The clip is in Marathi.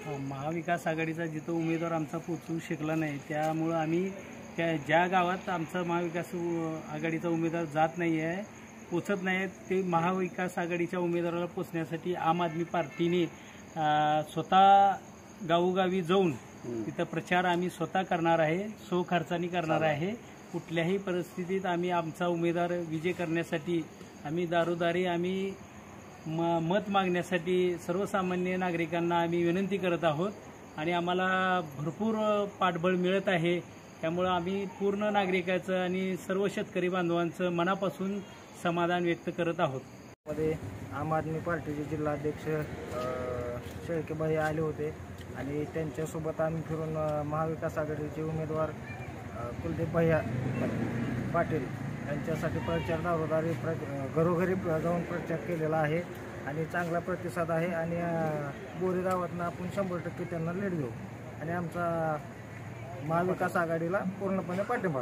महाविकास आघाडीचा जिथं उमेदवार आमचा पोचू शकला नाही, त्यामुळं आम्ही ज्या गावात आमचा महाविकास आघाडीचा उमेदवार जात नाही आहे, पोचत नाही, ते महाविकास आघाडीच्या उमेदवाराला पोचण्यासाठी आम आदमी पार्टीने स्वतः गावोगावी जाऊन तिथं प्रचार आम्ही स्वतः करणार आहे, खर्चानी करणार आहे। कुठल्याही परिस्थितीत आम्ही आमचा उमेदवार विजय करण्यासाठी आम्ही दारोदारी आम्ही मत मागण्यासाठी सर्वसामान्य नागरिकांना आम्ही विनंती करत आहोत आणि आम्हाला भरपूर पाठबळ मिळत आहे। त्यामुळे आम्ही पूर्ण नागरिकाचं आणि सर्व शेतकरी बांधवांचं मनापासून समाधान व्यक्त करत आहोत। मध्ये आम आदमी पार्टीचे जिल्हाध्यक्ष शेळकेभाई आले होते आणि त्यांच्यासोबत आम्ही फिरून महाविकास आघाडीचे उमेदवार कुलदीप भैया पाटील यांच्यासाठी प्रचार दारोदारी घरोघरी जाऊन प्रचार केलेला आहे आणि चांगला प्रतिसाद आहे आणि बोरी गावातनं आपण 100% त्यांना लीड देऊ आणि आमचा महाविकास आघाडीला पूर्णपणे पाठिंबा।